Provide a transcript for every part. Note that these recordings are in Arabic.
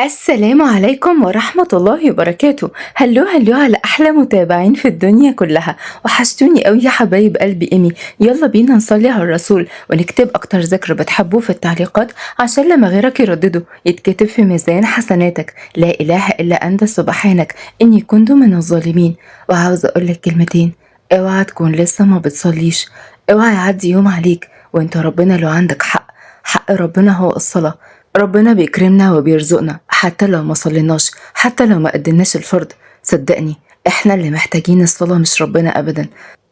السلام عليكم ورحمة الله وبركاته. هلو هلو على أحلى متابعين في الدنيا كلها. وحشتوني قوي يا حبايب قلبي إيمي. يلا بينا نصلي على الرسول ونكتب أكتر ذكر بتحبوه في التعليقات عشان لما غيرك يردده يتكتب في ميزان حسناتك. لا إله إلا أنت سبحانك إني كنت من الظالمين. وعاوزة أقولك كلمتين. اوعى تكون لسه ما بتصليش. اوعى يعدي يوم عليك وانت ربنا لو عندك حق ربنا هو الصلاة. ربنا بيكرمنا وبيرزقنا حتى لو ما صليناش، حتى لو ما قدمناش الفرض. صدقني احنا اللي محتاجين الصلاة مش ربنا ابدا.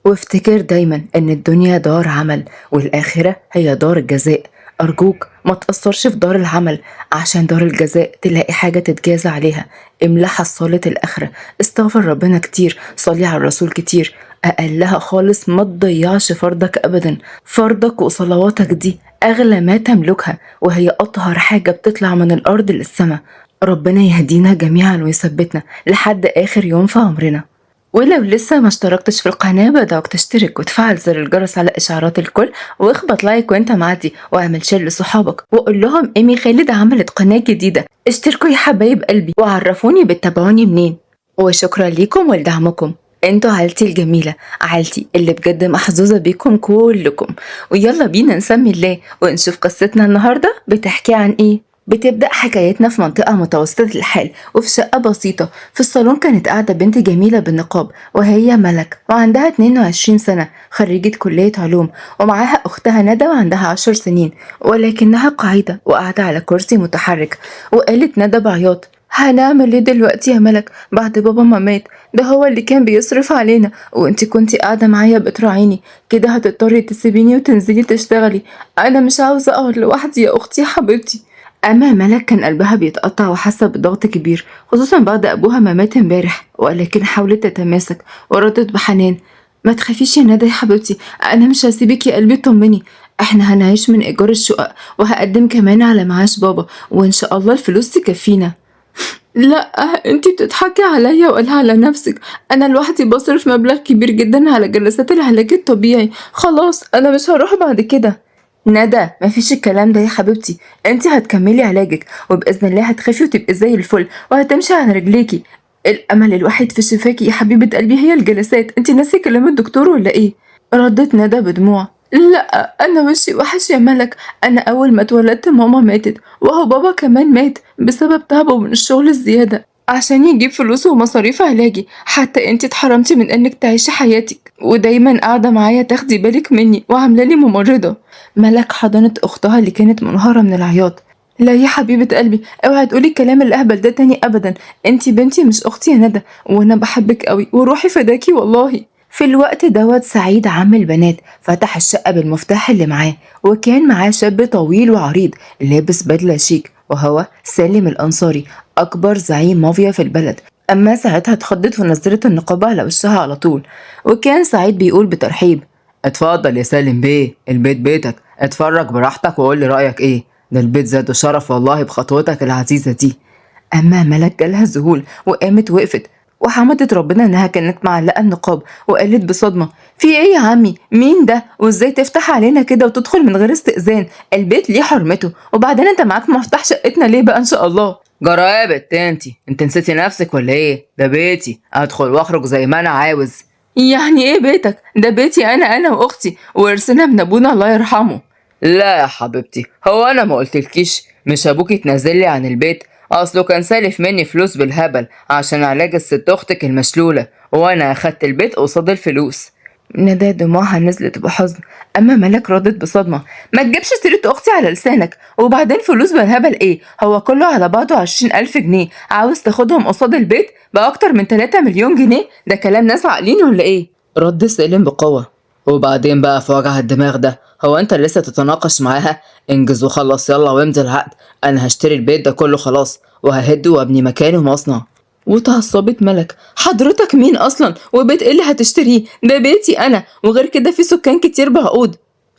وافتكر دايما ان الدنيا دار عمل والآخرة هي دار الجزاء. أرجوك ما تأثرش في دار العمل عشان دار الجزاء تلاقي حاجة تتجازى عليها. املى حصالة الآخرة، استغفر ربنا كتير، صلي على الرسول كتير. أقلها خالص ما تضيعش فرضك أبدا. فرضك وصلواتك دي أغلى ما تملكها، وهي أطهر حاجة بتطلع من الأرض للسماء. ربنا يهدينا جميعا ويثبتنا لحد آخر يوم في عمرنا. ولو لسه ما اشتركتش في القناة بدعوك تشترك وتفعل زر الجرس على إشعارات الكل، واخبط لايك وانت معدي، واعمل شير لصحابك وقول لهم إيمي خالد عملت قناة جديدة. اشتركوا يا حبايب قلبي وعرفوني بتتابعوني منين. وشكرا ليكم ولدعمكم. انتوا عيلتي الجميلة، عيلتي اللي بجد محظوظة بيكم كلكم. ويلا بينا نسمي الله ونشوف قصتنا النهاردة بتحكي عن ايه. بتبدأ حكايتنا في منطقة متوسطة الحال وفي شقة بسيطة. في الصالون كانت قاعدة بنت جميلة بالنقاب وهي ملك، وعندها 22 سنة، خريجة كلية علوم، ومعاها أختها ندى وعندها 10 سنين، ولكنها قاعدة وقاعدة على كرسي متحرك. وقالت ندى بعياط: هنعمل ايه دلوقتي يا ملك بعد بابا ما مات؟ ده هو اللي كان بيصرف علينا وانتي كنتي قاعدة معايا بتراعيني، كده هتضطري تسيبيني وتنزلي تشتغلي. انا مش عاوزة اقعد لوحدي يا اختي يا حبيبتي. أما ملك كان قلبها بيتقطع وحاسة بضغط كبير، خصوصا بعد أبوها ما مات امبارح، ولكن حاولت تتماسك وردت بحنان: ما تخافيش يا ندى يا حبيبتي، أنا مش هسيبك يا قلبي، طمني. احنا هنعيش من إيجار الشقق وهقدم كمان على معاش بابا، وإن شاء الله الفلوس تكفينا. لا، انتي بتضحكي عليا ولا على نفسك؟ انا لوحدي بصرف مبلغ كبير جدا على جلسات العلاج الطبيعي. خلاص انا مش هروح بعد كده. ندى مفيش الكلام ده يا حبيبتي، انتي هتكملي علاجك وباذن الله هتخفي وتبقي زي الفل وهتمشي على رجليكي. الامل الوحيد في شفاكي يا حبيبه قلبي هي الجلسات. انتي ناسي كلام الدكتور ولا ايه؟ ردت ندى بدموع: لا انا وشي وحش يا ملك. انا اول ما اتولدت ماما ماتت، وهو بابا كمان مات بسبب تعبه من الشغل الزياده عشان يجيب فلوس ومصاريف علاجي. حتى انتي اتحرمتي من انك تعيشي حياتك ودايما قاعده معايا تاخدي بالك مني وعاملالي ممرضه. ملك حضنت اختها اللي كانت منهارة من العياط: لا يا حبيبة قلبي، اوعي تقولي الكلام الأهبل ده تاني أبدا. انتي بنتي مش أختي يا ندى، وأنا بحبك قوي وروحي فداكي والله. في الوقت دوت سعيد عم البنات فتح الشقة بالمفتاح اللي معاه، وكان معاه شاب طويل وعريض لابس بدلة شيك، وهو سالم الأنصاري، أكبر زعيم مافيا في البلد. أما ساعتها اتخضت ونزلت النقاب على وشها على طول. وكان سعيد بيقول بترحيب: اتفضل يا سالم بيه، البيت بيتك، اتفرج براحتك وقول لي رأيك ايه. ده البيت زاد شرف والله بخطوتك العزيزة دي. أما ملك جالها ذهول وقامت وقفت وحمدت ربنا إنها كانت معلقة النقاب، وقالت بصدمة: في إيه يا عمي؟ مين ده؟ وإزاي تفتح علينا كده وتدخل من غير استئذان؟ البيت ليه حرمته، وبعدين أنت معاك مفتاح شقتنا ليه بقى إن شاء الله؟ جرى ايه يا بت انت نسيتي نفسك ولا ايه؟ ده بيتي، ادخل واخرج زي ما انا عاوز. يعني ايه بيتك؟ ده بيتي انا واختي، وارثنا من ابونا الله يرحمه. لا يا حبيبتي، هو انا ما قلتلكيش مش ابوكي تنزلي عن البيت؟ اصله كان سالف مني فلوس بالهبل عشان علاج الست اختك المشلولة، وانا اخدت البيت قصاد الفلوس. ندى دموعها نزلت بحزن. اما ملك ردت بصدمة: ما تجيبش سيرة اختي على لسانك، وبعدين فلوس بالهبل ايه؟ هو كله على بعضه 20,000 جنيه، عاوز تاخدهم قصاد البيت بأكتر من 3 مليون جنيه؟ ده كلام ناس عاقلين ولا ايه؟ رد سالم بقوة: وبعدين بقى في وجع الدماغ ده، هو انت لسه تتناقش معاها؟ انجز وخلص يلا وامضي العقد، انا هشتري البيت ده كله خلاص وههده وابني مكانه مصنع. وتعصبت ملك: حضرتك مين اصلا؟ وبيت ايه اللي هتشتريه؟ ده بيتي انا، وغير كده في سكان كتير بعقود،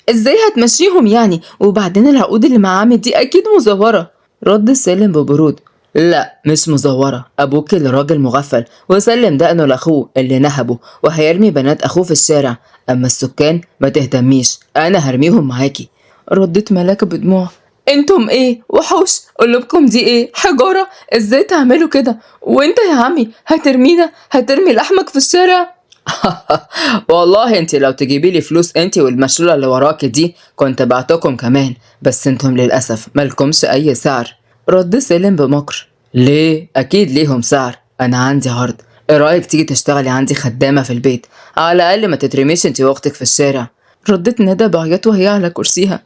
ازاي هتمشيهم يعني؟ وبعدين العقود اللي مع عمي دي اكيد مزورة. رد سالم ببرود: لا مش مزورة، ابوك اللي راجل مغفل وسلم دقنه لاخوه اللي نهبه وهيرمي بنات اخوه في الشارع، اما السكان ما تهتميش انا هرميهم معاكي. ردت ملاك بدموع: انتم ايه وحوش؟ قلوبكم دي ايه؟ حجارة؟ ازاي تعملوا كده؟ وانت يا عمي هترمينا؟ هترمي لحمك في الشارع؟ والله انت لو تجيبي لي فلوس انت والمشلولة اللي وراكي دي كنت بعتكم كمان، بس انتم للأسف مالكمش أي سعر. رد سالم بمكر. ليه؟ أكيد ليهم سعر، أنا عندي عرض. ايه رأيك تيجي تشتغلي عندي خدامة في البيت؟ على الأقل ما تترميش انت واختك في الشارع. ردت ندى بعيط وهي على كرسيها.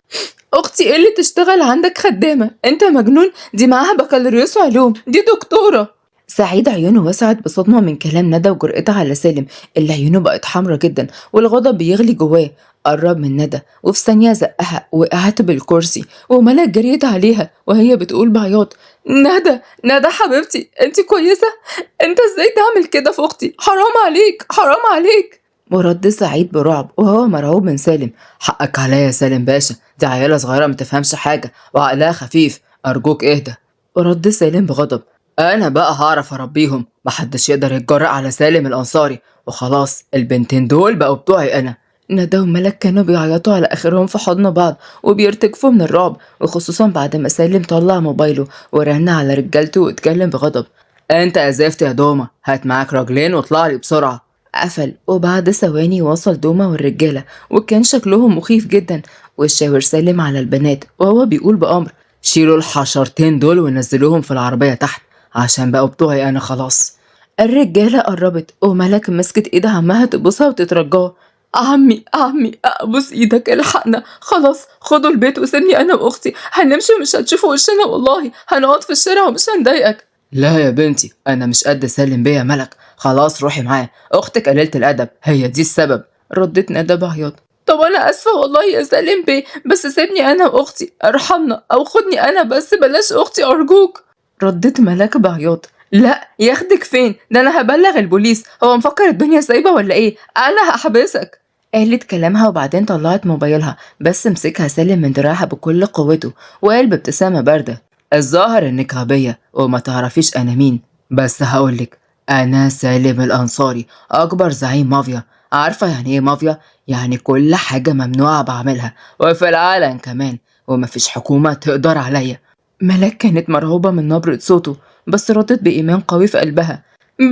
اختي ايه اللي تشتغل عندك خدامة؟ انت مجنون؟ دي معاها بكالوريوس علوم، دي دكتورة. سعيد عيونه وسعت بصدمة من كلام ندى وجرأتها على سالم اللي عيونه بقت حمرة جدا والغضب بيغلي جواه. قرب من ندى وفي ثانية زقها وقعت بالكرسي وملك جريت عليها وهي بتقول بعياط. ندى، ندى حبيبتي، انت كويسة؟ انت ازاي تعمل كده في اختي؟ حرام عليك، حرام عليك. ورد سعيد برعب وهو مرعوب من سالم. حقك عليا يا سالم باشا، دي عيالة صغيرة متفهمش حاجة وعقلها خفيف، أرجوك اهدى. ورد سالم بغضب. أنا بقى هعرف أربيهم، محدش يقدر يتجرأ على سالم الأنصاري، وخلاص البنتين دول بقوا بتوعي أنا. ندى وملك كانوا بيعيطوا على آخرهم في حضن بعض وبيرتجفوا من الرعب، وخصوصا بعد ما سالم طلع موبايله ورن على رجالته واتكلم بغضب. انت يا زفت يا دومة، هات معاك راجلين واطلع لي بسرعة. قفل وبعد ثواني وصل دومة والرجالة وكان شكلهم مخيف جدا، والشاور سالم على البنات وهو بيقول بأمر. شيلوا الحشرتين دول ونزلوهم في العربية تحت عشان بقوا بتوعي أنا خلاص. الرجالة قربت وملك مسكت ايد عمها تبوسها وتترجاه. عمي عمي ابوس ايدك الحقنا، خلاص خدوا البيت وسيبني انا واختي، هنمشي ومش هتشوفوا وشنا والله، هنقعد في الشارع ومش هنضايقك. لا يا بنتي انا مش قد سالم بيه يا ملك، خلاص روحي معاه، اختك قليلة الادب هي دي السبب. ردت ندى بعياط. طب انا اسفه والله يا سالم بيه، بس سيبني انا واختي، ارحمنا او خدني انا بس، بلاش اختي ارجوك. ردت ملك بعياط. لا ياخدك فين؟ ده انا هبلغ البوليس، هو مفكر الدنيا سايبه ولا ايه؟ انا هحبسك. قالت كلامها وبعدين طلعت موبايلها بس مسكها سالم من دراعها بكل قوته وقال بابتسامة باردة. الظاهر انك غبية وما تعرفيش انا مين، بس هقولك انا سالم الانصاري، اكبر زعيم مافيا. عارفة يعني ايه مافيا؟ يعني كل حاجة ممنوعة بعملها وفي العالم كمان، ومفيش حكومة تقدر عليا. ملاك كانت مرعوبة من نبرة صوته بس ردت بإيمان قوي في قلبها.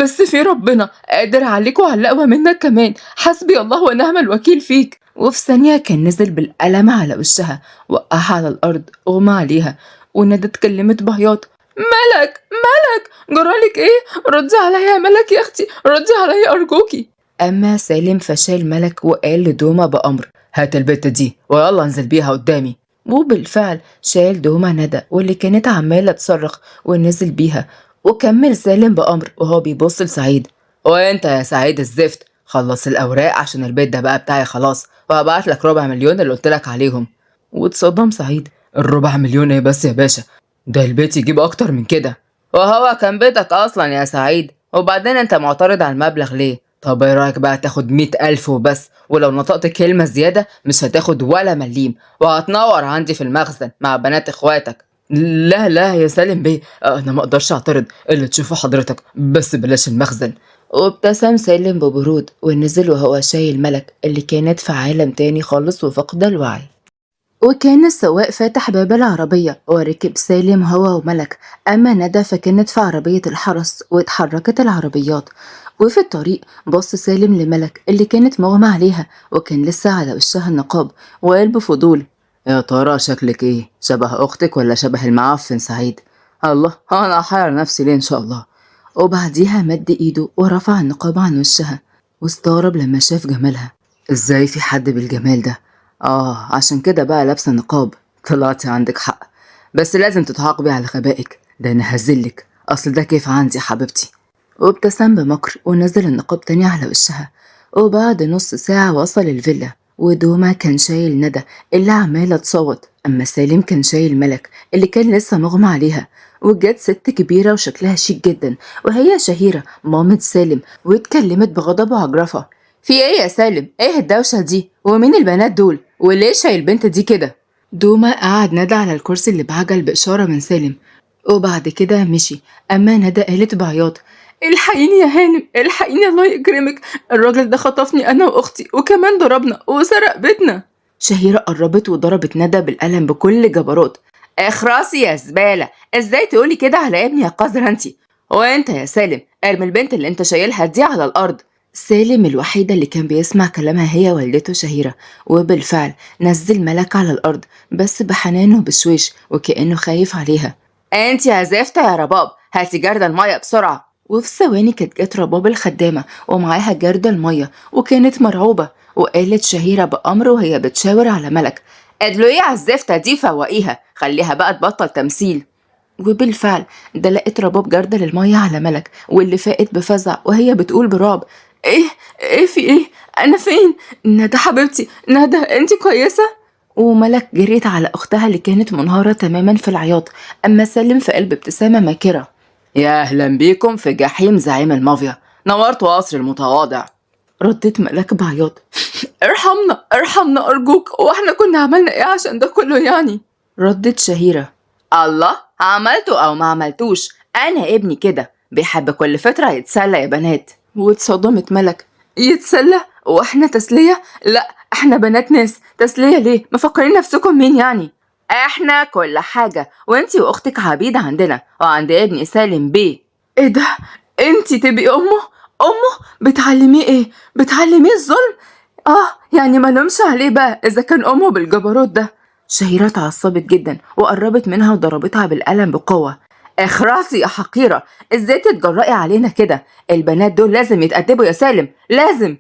بس في ربنا قادر عليك وعلى الأقوى منك كمان، حسبي الله ونعم الوكيل فيك. وفي ثانية كان نزل بالقلم على وشها، وقعها على الأرض أغمى عليها، وندى اتكلمت بعياط. ملك، ملك، جرالك ايه؟ ردي عليا يا ملك يا اختي، ردي عليا أرجوكي. أما سالم فشال ملك وقال لدومة بأمر. هات البت دي ويلا انزل بيها قدامي. وبالفعل شال دومة ندى واللي كانت عمالة تصرخ ونزل بيها، وكمل سالم بأمر وهو بيبص لسعيد. وانت يا سعيد الزفت، خلص الأوراق عشان البيت ده بقى بتاعي خلاص، وهبعت لك ربع مليون اللي قلت لك عليهم. واتصدم سعيد. الربع مليون ايه بس يا باشا؟ ده البيت يجيب أكتر من كده. وهو كان بيتك أصلا يا سعيد، وبعدين انت معترض على المبلغ ليه؟ طب ايه رأيك بقى تاخد 100,000 وبس، ولو نطقت كلمة زيادة مش هتاخد ولا مليم، وهتنور عندي في المخزن مع بنات اخواتك. لا لا يا سالم بيه، انا ما اقدرش اعترض، اللي تشوفه حضرتك، بس بلاش المخزن. وابتسم سالم ببرود ونزل وهو شايل ملك اللي كانت في عالم تاني خالص وفقد الوعي. وكان السواق فاتح باب العربية وركب سالم هو وملك، أما ندى فكانت في عربية الحرس واتحركت العربيات. وفي الطريق بص سالم لملك اللي كانت مغمى عليها وكان لسه على وشها النقاب وقال بفضول. يا ترى شكلك ايه؟ شبه اختك ولا شبه المعفن سعيد؟ الله، انا هحير نفسي ليه ان شاء الله. وبعديها مد ايده ورفع النقاب عن وشها واستغرب لما شاف جمالها. ازاي في حد بالجمال ده؟ عشان كده بقى لابسه نقاب. طلعتي عندك حق، بس لازم تتعاقبي على غبائك، ده انا هزلك، اصل ده كيف عندي يا حبيبتي. وابتسم بمكر ونزل النقاب تاني على وشها. وبعد نص ساعة وصل الفيلا، ودوما كان شايل ندى اللي عمالة تصوت، أما سالم كان شايل ملك اللي كان لسه مغمى عليها. وجت ست كبيرة وشكلها شيك جدا وهي شهيرة مامة سالم، واتكلمت بغضب وعجرفة. في ايه يا سالم؟ ايه الدوشة دي؟ ومين البنات دول؟ وليه شايل البنت دي كده؟ دوما قعد ندى على الكرسي اللي بعجل بإشارة من سالم، وبعد كده مشي. أما ندى قالت بعياط. الحقيني يا هانم، الحقيني الله يكرمك، الراجل ده خطفني أنا وأختي وكمان ضربنا وسرق بيتنا. شهيرة قربت وضربت ندى بالقلم بكل جبروت. اخرسي يا زبالة، ازاي تقولي كده على ابني يا قذرة انتي؟ وانت يا سالم ارمي البنت اللي انت شايلها دي على الارض. سالم الوحيدة اللي كان بيسمع كلامها هي والدته شهيرة، وبالفعل نزل ملك على الارض بس بحنان وبشويش وكأنه خايف عليها. انت يا زفتة يا رباب، هاتي جردل المية بسرعة. وفي ثواني كانت جت رباب الخدامة ومعاها جردل المية وكانت مرعوبة، وقالت شهيرة بأمر وهي بتشاور على ملك: ادلقيه على الزفتة دي، فوقيها، خليها بقى تبطل تمثيل. وبالفعل دلقت رباب جردل المية على ملك، واللي فاقت بفزع وهي بتقول برعب: ايه؟ ايه في ايه؟ انا فين؟ ندى حبيبتي، ندى انتي كويسة؟ وملك جريت على اختها اللي كانت منهارة تماما في العياط، اما سلم في قلب ابتسامة ماكرة: يا اهلا بيكم في جحيم زعيم المافيا، نورتوا قصر المتواضع. ردت ملك بعياط: ارحمنا ارحمنا ارجوك، واحنا كنا عملنا ايه عشان ده كله يعني؟ ردت شهيرة: الله، عملته او ما عملتوش، انا ابني كده بيحب كل فترة يتسلى يا بنات. واتصدمت ملك: يتسلى؟ واحنا تسلية؟ لا احنا بنات ناس، تسلية ليه؟ مفكرين نفسكم مين يعني؟ احنا كل حاجة، وانتي واختك عبيد عندنا وعند ابني سالم بيه. ايه ده؟ انتي تبقي امه؟ بتعلميه ايه؟ بتعلميه الظلم؟ يعني ملومش عليه بقى إذا كان أمه بالجبروت ده. شهيرة اتعصبت جدا وقربت منها وضربتها بالقلم بقوة: اخرسي يا حقيرة، ازاي تتجرأي علينا كده؟ البنات دول لازم يتأدبوا يا سالم، لازم.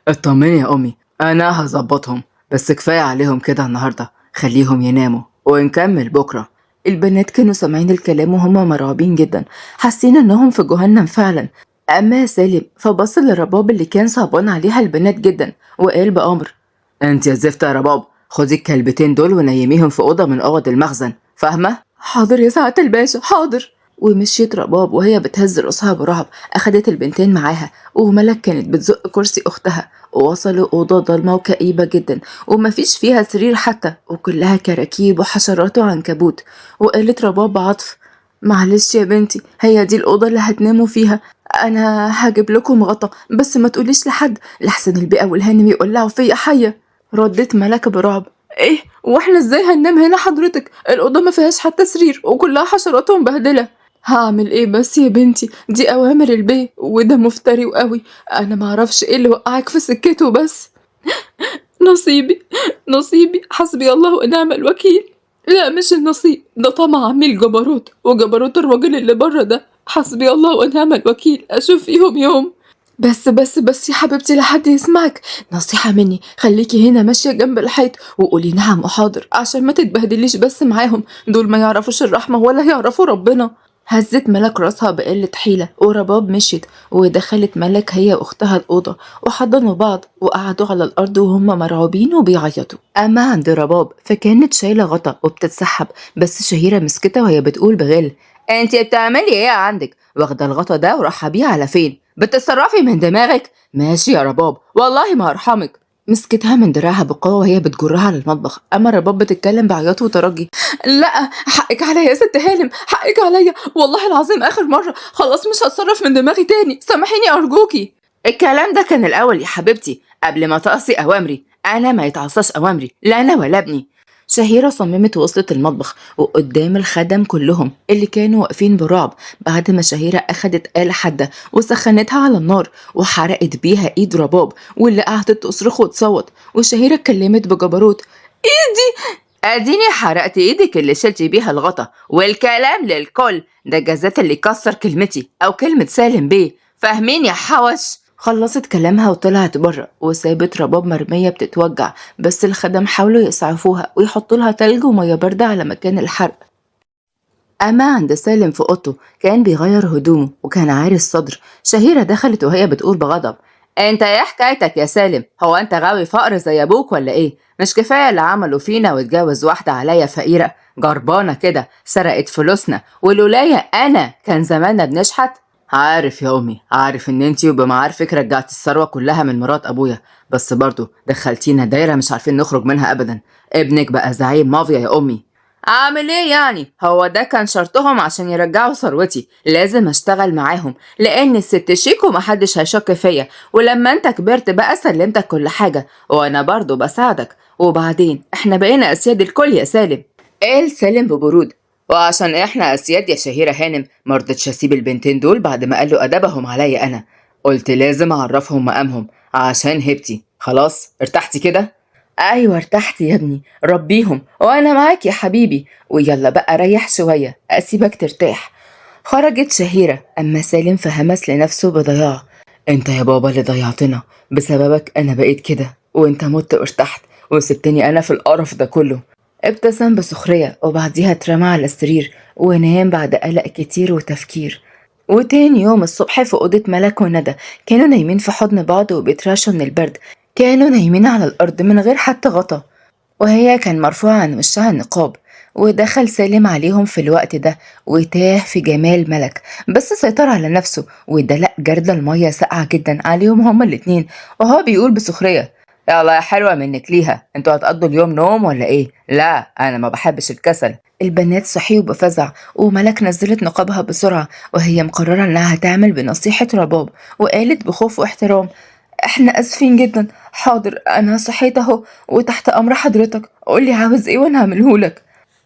اطمني يا أمي، أنا هظبطهم، بس كفاية عليهم كده النهاردة، خليهم يناموا ونكمل بكرة. البنات كانوا سامعين الكلام وهم مرعوبين جدا، حاسين انهم في جهنم فعلا. اما سالم فبص للرباب اللي كان صعبان عليها البنات جدا وقال بأمر: انت يا زفت يا رباب، خدي الكلبتين دول ونيميهم في أوضة من أوض المخزن، فاهمة؟ حاضر يا سعادة الباشا، حاضر. ومشيت رباب وهي بتهز راسها برعب، أخدت البنتين معاها، وملك كانت بتزق كرسي أختها، ووصلوا أوضة ضلمة وكئيبة جدا ومفيش فيها سرير حتى، وكلها كراكيب وحشرات وعنكبوت. وقالت رباب بعطف: معلش يا بنتي، هي دي الأوضة اللي هتناموا فيها، أنا هجيب لكم غطا، بس ما تقوليش لحد لحسن البيئة والهانم يولعوا فيا حية. ردت ملك برعب: ايه؟ واحنا ازاي هننام هنا حضرتك؟ الأوضة ما فيهاش حتى سرير وكلها حشرات ومبهدلة. هعمل ايه بس يا بنتي، دي أوامر البيه وده مفتري وقوي، أنا معرفش ايه اللي وقعك في سكته بس. نصيبي حسبي الله ونعم الوكيل. لا مش النصيب، ده طمع عمي الجبروت وجبروت الراجل اللي بره ده، حسبي الله ونعم الوكيل، أشوف فيهم يوم. بس يا حبيبتي لحد يسمعك، نصيحة مني، خليكي هنا ماشية جنب الحيط وقولي نعم وحاضر عشان ما تتبهدليش بس معاهم، دول ما يعرفوش الرحمة ولا يعرفوا ربنا. هزت ملك راسها بقلة حيلة ورباب مشيت، ودخلت ملك هي واختها الأوضة وحضنوا بعض وقعدوا على الأرض وهم مرعوبين وبيعيطوا. أما عند رباب فكانت شايلة غطا وبتتسحب، بس شهيرة مسكتها وهي بتقول بغل: انتي بتعملي ايه عندك؟ واخدة الغطا ده ورايحة بيه على فين؟ بتتصرفي من دماغك؟ ماشي يا رباب، والله ما هرحمك. مسكتها من دراعها بقوة وهي بتجرها على المطبخ، أما رباب بتتكلم بعياط وترجي: لا حقك عليا يا ست هانم، حقك عليا، والله العظيم آخر مرة، خلاص مش هتصرف من دماغي تاني، سامحيني أرجوكي. الكلام ده كان الأول يا حبيبتي، قبل ما تقصي أوامري، أنا ما يتعصاش أوامري، لا أنا ولا ابني. شهيرة صممت ووصلت المطبخ وقدام الخدم كلهم اللي كانوا واقفين برعب، بعد ما شهيرة أخدت آلة حادة وسخنتها على النار وحرقت بيها إيد رباب، واللي قعدت تصرخ وتصوت. وشهيرة اتكلمت بجبروت: ايدي، اديني حرقت ايدك اللي شلتي بيها الغطا، والكلام للكل، ده جزات اللي كسر كلمتي او كلمة سالم بيه، فاهمين يا حوش؟ خلصت كلامها وطلعت بره وسابت رباب مرمية بتتوجع، بس الخدم حاولوا يسعفوها ويحطوا لها تلج ومية باردة على مكان الحرق. أما عند سالم في أوضته كان بيغير هدومه وكان عاري الصدر. شهيرة دخلت وهي بتقول بغضب: انت ايه حكايتك يا سالم؟ هو انت غاوي فقر زي ابوك ولا ايه؟ مش كفاية اللي عملوا فينا واتجوز واحدة عليا فقيرة جربانة كده سرقت فلوسنا، ولولايا انا كان زماننا بنشحت. عارف يا امي، عارف ان انتي وبمعارفك رجعت الثروة كلها من مرات ابويا، بس برضو دخلتينا دايرة مش عارفين نخرج منها ابدا. ابنك بقى زعيم مافيا يا امي. اعمل ايه يعني؟ هو ده كان شرطهم عشان يرجعوا ثروتي، لازم اشتغل معاهم لان الست شيك ومحدش هيشك فيا، ولما انت كبرت بقى سلمتك كل حاجة وانا برضو بساعدك، وبعدين احنا بقينا اسياد الكل يا سالم. قال سالم ببرود. وعشان احنا اسياد يا شهيرة هانم مرضتش اسيب البنتين دول بعد ما قالوا ادبهم عليا انا. قلت لازم اعرفهم مقامهم عشان هبتي. خلاص ارتحتي كده؟ ايوه ارتحت يا ابني، ربيهم وانا معاك يا حبيبي. ويلا بقى ريح شوية اسيبك ترتاح. خرجت شهيرة اما سالم فهمس لنفسه بضياع. انت يا بابا اللي ضيعتنا، بسببك انا بقيت كده وانت مت وارتحت وسبتني انا في القرف ده كله. ابتسم بسخرية وبعديها اترمى على السرير ونام بعد قلق كتير وتفكير. وتاني يوم الصبح في أوضة ملك وندى كانوا نايمين في حضن بعض وبيترعشوا من البرد. كانوا نايمين على الأرض من غير حتى غطا، وهي كان مرفوع عن وشها النقاب. ودخل سالم عليهم في الوقت ده وتاه في جمال ملك، بس سيطر على نفسه ودلق جردل المية ساقعة جدا عليهم هما الاتنين، وهو بيقول بسخرية: يلا يا حلوة منك ليها، انتوا هتقضوا اليوم نوم ولا ايه؟ لا انا ما بحبش الكسل. البنات صحيوا بفزع وملك نزلت نقابها بسرعة وهي مقررة انها هتعمل بنصيحة رباب، وقالت بخوف واحترام: احنا اسفين جدا. حاضر انا صحيت اهو وتحت امر حضرتك، قولي عاوز ايه وانا هعملهولك.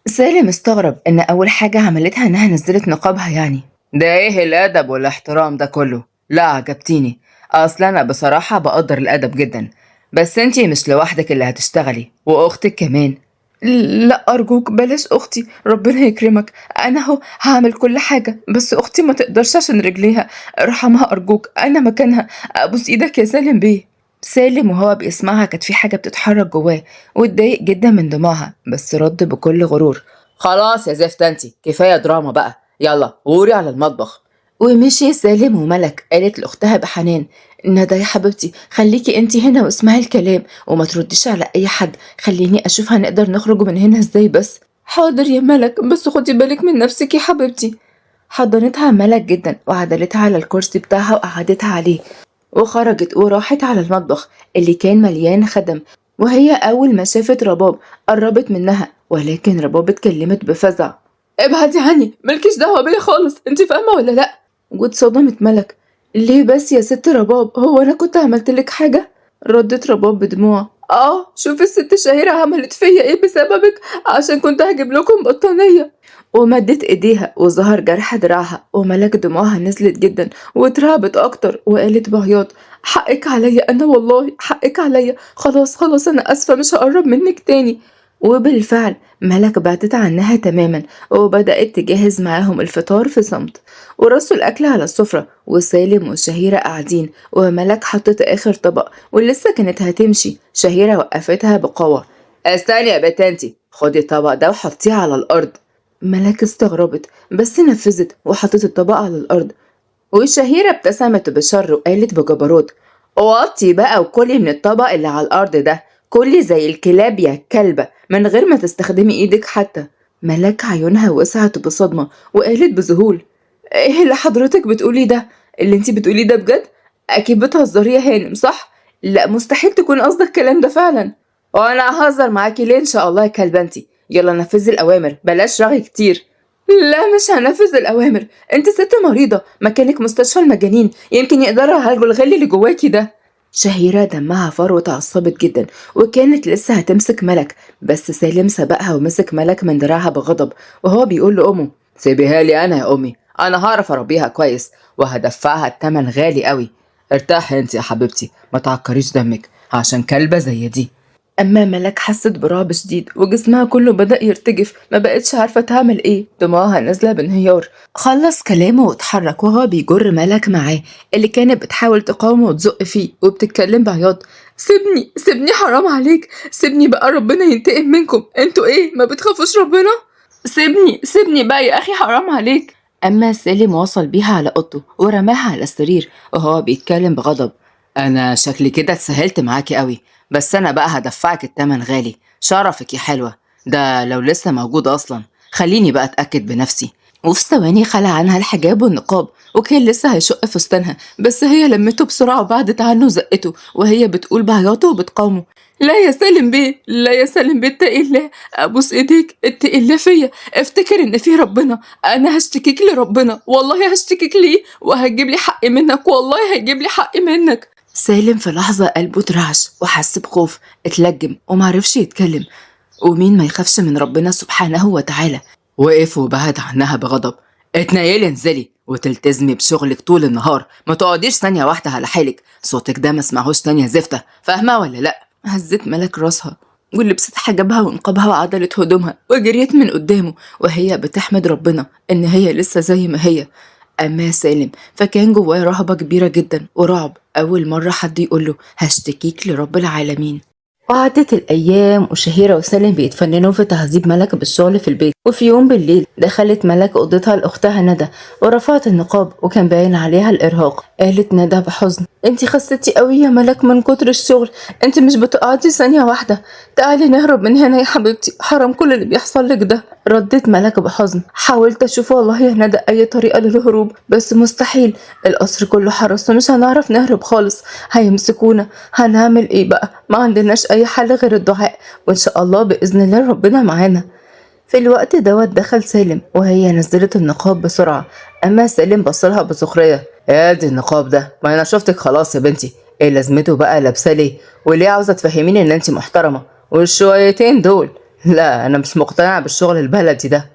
سالم استغرب ان اول حاجة عملتها انها نزلت نقابها يعني. ده ايه الادب والاحترام ده كله؟ لا عجبتيني. اصل انا بصراحة بقدر الادب جدا، بس انتي مش لوحدك اللي هتشتغلي واختك كمان. لا أرجوك بلاش أختي، ربنا يكرمك. أنا هو هعمل كل حاجة، بس أختي ما تقدرش عشان رجليها. ارحمها أرجوك، أنا مكانها. أبوس إيدك يا سالم بيه. سالم وهو بيسمعها كانت في حاجة بتتحرك جواه واتضايق جدا من دموعها، بس رد بكل غرور: خلاص يا زفت انتي، كفاية دراما بقى، يلا غوري على المطبخ. ومشي سالم وملك قالت لأختها بحنان: ندى يا حبيبتي خليكي انتي هنا واسمعي الكلام وما ترديش على أي حد، خليني أشوف هنقدر نخرج من هنا ازاي بس. حاضر يا ملك، بس خدي بالك من نفسك يا حبيبتي. حضنتها ملك جدا وعدلتها على الكرسي بتاعها وقعدتها عليه، وخرجت وراحت على المطبخ اللي كان مليان خدم. وهي أول ما شافت رباب قربت منها، ولكن رباب اتكلمت بفزع: ابعدي عني، مالكيش دعوة بيا خالص، انت فاهمة ولا لأ؟ واتصدمت ملك: ليه بس يا ست رباب، هو أنا كنت عملتلك حاجة؟ ردت رباب بدموع: شوفي الست شهيرة عملت فيا ايه بسببك، عشان كنت هجيب لكم بطانية. ومدت ايديها وظهر جرح دراعها، وملك دموعها نزلت جدا واترعبت اكتر وقالت بعياط: حقك عليا انا، والله حقك عليا، خلاص خلاص انا اسفة، مش هقرب منك تاني. وبالفعل ملك بعدت عنها تماما وبدأت تجهز معاهم الفطار في صمت، ورصوا الأكل على السفرة وسالم وشهيرة قاعدين، وملك حطت آخر طبق ولسه كانت هتمشي، شهيرة وقفتها بقوة: استني يا بنت انتي، خدي الطبق ده وحطيه على الأرض. ملك استغربت بس نفذت وحطت الطبق على الأرض، والشهيرة ابتسمت بشر وقالت بجبروت: وطي بقى وكلي من الطبق اللي على الأرض ده، كلي زي الكلاب يا كلبة من غير ما تستخدمي ايدك حتى. ملك عيونها وسعت بصدمة وقالت بذهول: ايه اللي حضرتك بتقولي ده؟ اللي انتي بتقوليه ده بجد؟ اكيد بتهزري يا هانم صح؟ لا مستحيل تكون قصدك الكلام ده فعلا. وانا ههزر معاكي ليه ان شاء الله يا كلبة انتي؟ يلا نفذي الأوامر، بلاش رغي كتير. لا مش هنفذ الأوامر، انت ست مريضة، مكانك مستشفى المجانين، يمكن يقدروا يعالجوا الغل اللي جواكي ده. شهيرة دمها فار وتعصبت جدا وكانت لسه هتمسك ملك، بس سالم سبقها ومسك ملك من دراعها بغضب وهو بيقول لأمه: سيبيها لي أنا يا أمي، أنا هعرف أربيها كويس وهدفعها التمن غالي قوي. ارتاحي انت يا حبيبتي، ما تعكريش دمك عشان كلبة زي دي. أما ملك حست برعب شديد وجسمها كله بدأ يرتجف، ما بقتش عارفة تعمل ايه، دموعها نازلة بانهيار. خلص كلامه واتحرك وهو بيجر ملك معاه اللي كانت بتحاول تقاومه وتزق فيه وبتتكلم بعياط: سيبني سيبني حرام عليك، سيبني بقى ربنا ينتقم منكم، انتوا ايه ما بتخافوش ربنا؟ سيبني سيبني بقى يا أخي حرام عليك. أما سالم وصل بيها على أوضته ورماها على السرير وهو بيتكلم بغضب: أنا شكلي كده اتسهلت معاكي قوي، بس أنا بقى هدفعك التمن غالي، شرفك يا حلوة، ده لو لسه موجود أصلا، خليني بقى أتأكد بنفسي. وفي ثواني خلع عنها الحجاب والنقاب وكان لسه هيشق فستانها، بس هي لمته بسرعة وبعدت عنه وزقته وهي بتقول بعياطه وبتقاومه: لا يا سالم بيه، لا يا سالم بيه، اتقي الله، ابوس ايديك، اتقي الله فيا، افتكر ان في ربنا، انا هشتكيك لربنا، والله هشتكيك ليه وهجيب لي حقي منك، والله هيجيب لي حقي منك. سالم في لحظة قلبه اترعش وحس بخوف، اتلجم ومعرفش يتكلم. ومين ما يخافش من ربنا سبحانه وتعالى. وقف وبعد عنها بغضب. اتنيلي انزلي وتلتزمي بشغلك طول النهار، ما تقعديش ثانية واحدة على حالك، صوتك ده ما اسمعهوش تانية زفتة، فاهمة ولا لأ؟ هزت ملك راسها ولبست حجابها ونقابها وعدلت هدومها وجريت من قدامه وهي بتحمد ربنا إن هي لسه زي ما هي. أما سالم فكان جواه رهبة كبيرة جدا ورعب، أول مرة حد يقوله هشتكيك لرب العالمين. وعدت الأيام وشهيرة وسالم بيتفننوا في تهذيب ملك بالشغل في البيت. وفي يوم بالليل دخلت ملك أوضتها لأختها ندى ورفعت النقاب وكان باين عليها الإرهاق. قالت ندى بحزن انتي خستي قوي يا ملك من كتر الشغل، انتي مش بتقعدي ثانية واحدة، تعالي نهرب من هنا يا حبيبتي، حرام كل اللي بيحصل لك ده. ردت ملك بحزن حاولت اشوف والله يا ندى اي طريقة للهروب بس مستحيل، القصر كله حرس ومش هنعرف نهرب خالص، هيمسكونا، هنعمل ايه بقى؟ ما عندناش اي حل غير الدعاء وان شاء الله باذن الله ربنا معانا. في الوقت دوت دخل سالم وهي نزلت النقاب بسرعة. أما سالم بصلها بسخرية. يا دي النقاب ده، ما أنا شفتك خلاص يا بنتي، إيه لازمته بقى لابسة ليه؟ وليه عاوزة تفهميني إن أنت محترمة؟ والشويتين دول؟ لا أنا مش مقتنعة بالشغل البلدي ده.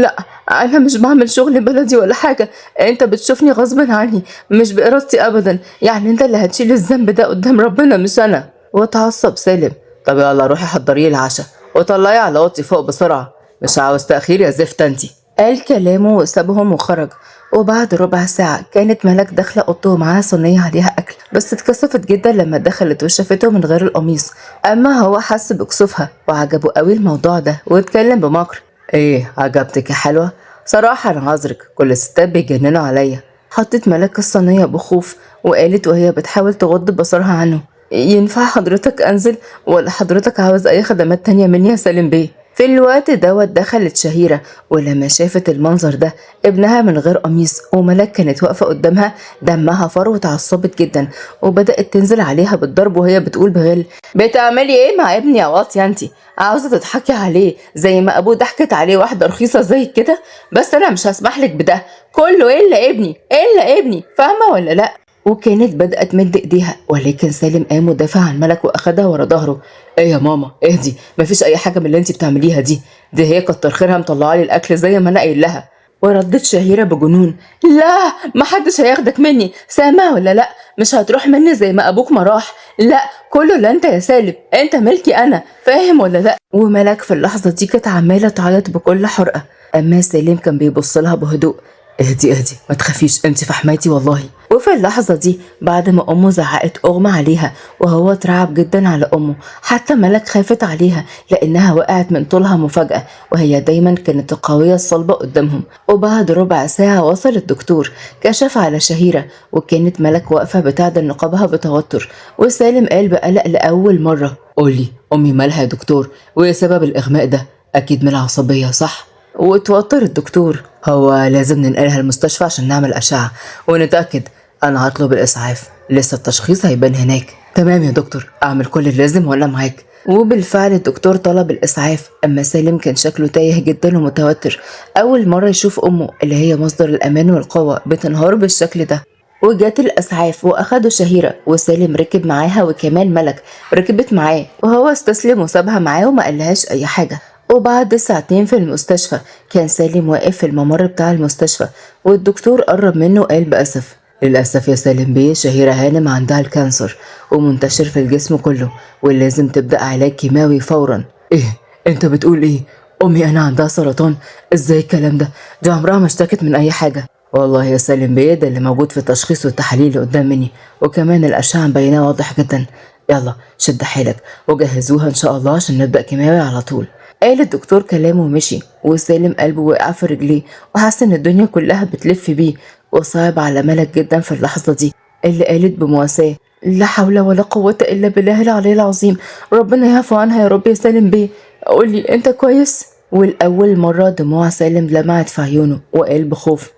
لا أنا مش بعمل شغل بلدي ولا حاجة، أنت بتشوفني غصبا عني مش بإرادتي أبدا، يعني أنت اللي هتشيل الذنب ده قدام ربنا مش أنا. واتعصب سالم. طب يلا روحي حضريه العشاء وطلعي على اوضتي فوق بسرعة، مش عاوز تأخير يا زفت انتي. قال كلامه وسابهم وخرج. وبعد ربع ساعة كانت ملك داخلة أوضته ومعاها صينية عليها أكل، بس اتكسفت جدا لما دخلت وشافته من غير القميص. أما هو حس بكسوفها وعجبه قوي الموضوع ده واتكلم بمكر. ايه عجبتك يا حلوة؟ صراحة أنا عذرك، كل الستات بيجننوا عليا. حطت ملك الصينية بخوف وقالت وهي بتحاول تغض بصرها عنه. ينفع حضرتك أنزل ولا حضرتك عاوز أي خدمات تانية مني يا سالم بيه؟ في الوقت دوت دخلت شهيرة ولما شافت المنظر ده ابنها من غير قميص وملك كانت واقفة قدامها دمها فر واتعصبت جدا وبدأت تنزل عليها بالضرب وهي بتقول بغل. بتعملي ايه مع ابني يا واطية انتي؟ عاوزة تضحكي عليه زي ما ابوه ضحكت عليه واحدة رخيصة زي كده؟ بس انا مش هسمح لك بده كله الا ابني، الا ابني، فاهمة ولا لا؟ وكانت بدأت تمد ايديها ولكن سالم قام ودافع عن ملك واخدها ورا ظهره. ايه يا ماما اهدي، مفيش اي حاجه من اللي انت بتعمليها دي هي كتر خيرها مطلعه لي الاكل زي ما انا قايل لها. وردت شهيره بجنون. لا محدش هياخدك مني، سامع ولا لا؟ مش هتروح مني زي ما ابوك ما راح، لا كله لا انت يا سالم، انت ملكي انا، فاهم ولا لا؟ وملك في اللحظه دي كانت عماله تعيط بكل حرقه. اما سالم كان بيبص لها بهدوء. اهدي اهدي ما تخافيش انت في حمايتي والله. وفي اللحظة دي بعد ما أمه زعقت أغمى عليها وهو اترعب جدا على أمه، حتى ملك خافت عليها لأنها وقعت من طولها مفاجأة وهي دايما كانت القوية الصلبة قدامهم. وبعد ربع ساعة وصل الدكتور كشف على شهيرة وكانت ملك واقفة بتعدل نقابها بتوتر. وسالم قال بقلق لأول مرة. قولي أمي مالها يا دكتور؟ وإيه سبب الإغماء ده؟ أكيد من العصبية صح؟ وتوتر الدكتور. هو لازم ننقلها المستشفى عشان نعمل أشعة ونتأكد. أنا هطلب الإسعاف، لسه التشخيص هيبان هناك. تمام يا دكتور، أعمل كل اللازم وأنا معاك. وبالفعل الدكتور طلب الإسعاف. أما سالم كان شكله تايه جدا ومتوتر، أول مرة يشوف أمه اللي هي مصدر الأمان والقوة بتنهار بالشكل ده. وجات الأسعاف وأخدوا شهيرة وسالم ركب معاها وكمان ملك ركبت معاه وهو استسلم وسابها معاه وما قالهاش أي حاجة. وبعد ساعتين في المستشفى كان سالم واقف في الممر بتاع المستشفى والدكتور قرب منه وقال بأسف. للأسف يا سالم بيه، شهيرة هانم عندها الكانسر ومنتشر في الجسم كله ولازم تبدأ علاج كيماوي فورا. ايه انت بتقول ايه؟ امي انا عندها سرطان؟ ازاي الكلام ده؟ دي عمرها ما اشتكت من اي حاجة. والله يا سالم بيه ده اللي موجود في التشخيص والتحاليل اللي قدام مني وكمان الأشعة مبيناه واضح جدا. يلا شد حيلك وجهزوها ان شاء الله عشان نبدأ كيماوي على طول. قال الدكتور كلامه ومشي وسالم قلبه وقع في رجليه وحس ان الدنيا كلها بتلف بيه. وصعب على ملك جدا في اللحظة دي اللي قالت بمواساة. لا حول ولا قوة إلا بالله العلي العظيم، ربنا يعفو عنها يا رب يا سالم بيه، قولي أنت كويس؟ والأول مرة دموع سالم لمعت في عيونه وقال بخوف.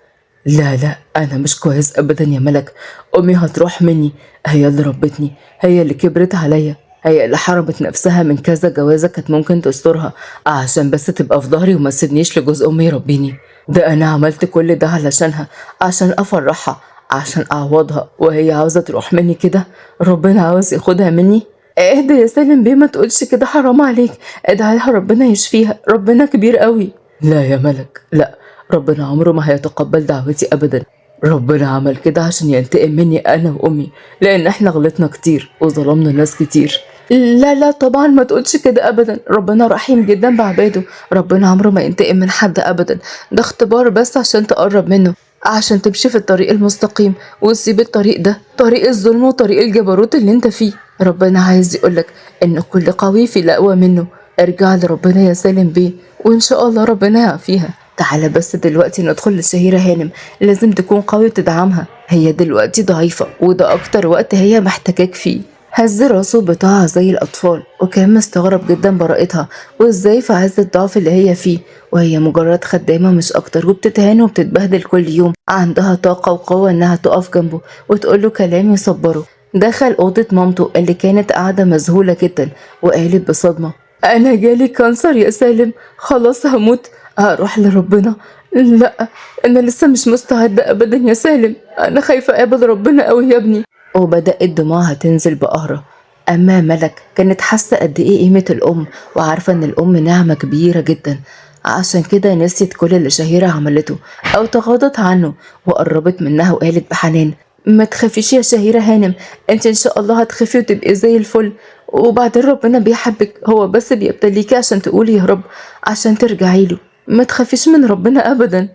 لا لا أنا مش كويس أبدا يا ملك، أمي هتروح مني، هي اللي ربتني، هي اللي كبرت عليا، هي اللي حرمت نفسها من كذا جوازة كانت ممكن تسترها عشان بس تبقى في ظهري وما تسيبنيش لجوز أمي يربيني. ده أنا عملت كل ده علشانها، عشان أفرحها، عشان أعوضها، وهي عاوزة تروح مني كده؟ ربنا عاوز ياخدها مني؟ اهدى يا سالم بيه، ما تقولش كده، حرام عليك. ادعي لها ربنا يشفيها، ربنا كبير قوي. لا يا ملك لا، ربنا عمره ما هيتقبل دعوتي ابدا. ربنا عمل كده عشان ينتقم مني انا وامي، لان احنا غلطنا كتير وظلمنا ناس كتير. لا لا طبعا، ما تقولش كده ابدا، ربنا رحيم جدا بعباده. ربنا عمره ما ينتقم من حد ابدا. ده اختبار بس عشان تقرب منه، عشان تمشي في الطريق المستقيم وتسيب الطريق ده، طريق الظلم وطريق الجبروت اللي انت فيه. ربنا عايز يقولك ان كل قوي في الأقوى منه. ارجع لربنا يا سالم بيه، وان شاء الله ربنا يعافيها. تعالى بس دلوقتي ندخل لشهيرة هانم، لازم تكون قوي وتدعمها، هي دلوقتي ضعيفة وده اكتر وقت هي محتاجاك فيه. هز راسه بطاعة زي الأطفال، وكان مستغرب جدا براءتها، وازاي في عز الضعف اللي هي فيه وهي مجرد خدامة مش أكتر، وبتتهان وبتتبهدل كل يوم، عندها طاقة وقوة إنها تقف جنبه وتقوله كلام يصبره. دخل أوضة مامته اللي كانت قاعدة مذهولة جدا، وقالت بصدمة: أنا جالي كانسر يا سالم، خلاص هموت، هروح لربنا. لا، أنا لسه مش مستعدة أبدا يا سالم، أنا خايفة أقابل ربنا أوي يا ابني. وبدأت دموعها تنزل بقهرة. أما ملك كانت حاسة قد إيه قيمة الأم، وعارفة إن الأم نعمة كبيرة جدا، عشان كده نسيت كل اللي شهيرة عملته أو تغاضت عنه، وقربت منها وقالت بحنان: ما تخافيش يا شهيرة هانم، انت ان شاء الله هتخفي وتبقي زي الفل. وبعدين ربنا بيحبك، هو بس بيبتليكي عشان تقولي يا رب، عشان ترجعي له. ما تخافيش من ربنا ابدا.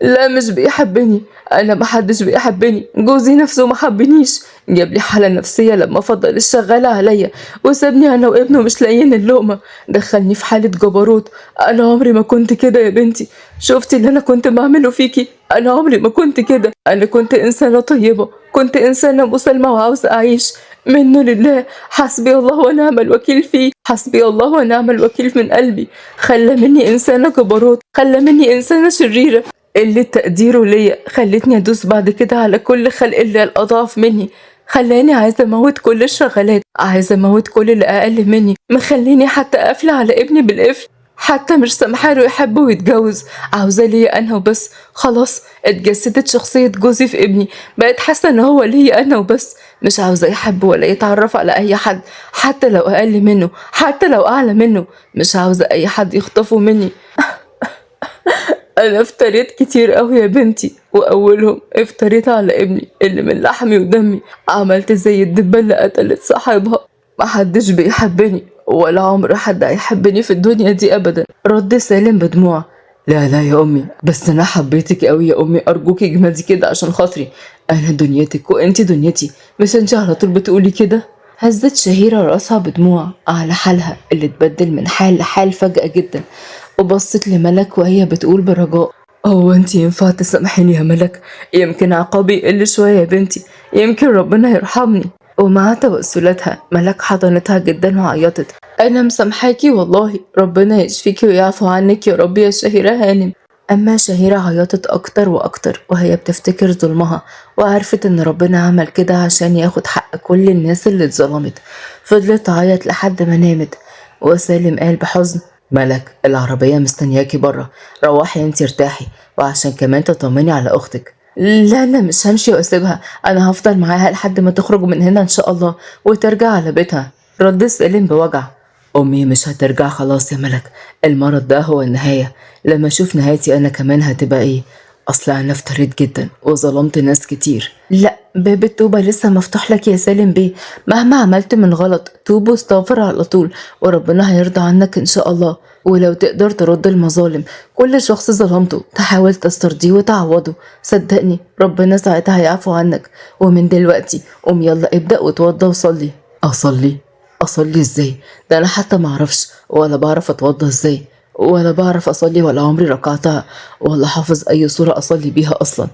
لا مش بيحبني، انا محدش بيحبني، جوزي نفسه ما حبنيش، جاب لي حالة نفسية لما فضل الشغال عليا، وسابني انا وابنه مش لاقيين اللقمة، دخلني في حالة جبروت. انا عمري ما كنت كده يا بنتي، شفتي اللي انا كنت بعمله فيكي؟ انا عمري ما كنت كده، انا كنت انسانة طيبة، كنت انسانة مسالمة وعاوزة اعيش. منه لله، حسبي الله ونعم الوكيل فيه، حسبي الله ونعم الوكيل من قلبي. خلى مني انسانة جبروت، خلى مني انسانة شريرة، قلة تقديره ليا خلتني ادوس بعد كده على كل خلق اللي الاضعف مني، خلاني عايزه اموت كل الشغالات، عايزه اموت كل اللي اقل مني، مخليني حتى قافله على ابني بالقفل، حتى مش سامحاله يحب ويتجوز، عاوزاه ليا انا وبس. خلاص اتجسدت شخصيه جوزي في ابني، بقت حاسه ان هو ليا انا وبس، مش عاوزاه يحب ولا يتعرف على اي حد، حتى لو اقل منه، حتى لو اعلى منه، مش عاوزه اي حد يخطفه مني. أنا افتريت كتير أوي يا بنتي، وأولهم افتريت على ابني اللي من لحمي ودمي، عملت زي الدبة اللي قتلت صاحبها. محدش بيحبني، ولا عمر حد هيحبني في الدنيا دي أبدا، رد سالم بدموع. لا لا يا أمي، بس أنا حبيتك أوي يا أمي، أرجوكي اجمدي كده عشان خاطري، أنا دنيتك وأنتي دنيتي، مش أنتي على طول بتقولي كده؟ هزت شهيرة راسها بدموع على حالها اللي اتبدل من حال لحال فجأة جدا، وبصت لملك وهي بتقول برجاء: هو انت ينفع تسامحيني يا ملك؟ يمكن عقابي يقل شوية يا بنتي، يمكن ربنا يرحمني. ومع توسلاتها ملك حضنتها جدا وعيطت: انا مسامحاكي والله، ربنا يشفيكي ويعفو عنك يا رب يا شهيرة هانم. اما شهيرة عيطت اكتر واكتر وهي بتفتكر ظلمها، وعرفت ان ربنا عمل كده عشان ياخد حق كل الناس اللي اتظلمت. فضلت تعيط لحد ما نامت، وسالم قال بحزن: ملك العربية مستنياكي بره، روحي انتي ارتاحي، وعشان كمان تطمني على اختك. لا انا مش همشي واسيبها، انا هفضل معاها لحد ما تخرج من هنا ان شاء الله وترجع على بيتها، رد سالم بوجع. امي مش هترجع خلاص يا ملك، المرض ده هو النهاية، لما اشوف نهايتي انا كمان هتبقى ايه؟ اصل انا افتريت جدا وظلمت ناس كتير. لا، باب التوبة لسه مفتوح لك يا سالم بيه، مهما عملت من غلط توب واستغفر على طول، وربنا هيرضى عنك ان شاء الله. ولو تقدر ترد المظالم، كل شخص ظلمته تحاول تسترضيه وتعوضه، صدقني ربنا ساعتها هيعفو عنك. ومن دلوقتي قوم يلا ابدأ وتوضى وصلي. اصلي؟ اصلي ازاي؟ ده انا حتى معرفش ولا بعرف اتوضى ازاي، ولا بعرف اصلي، ولا عمري ركعتها، ولا حافظ اي سورة اصلي بيها اصلا.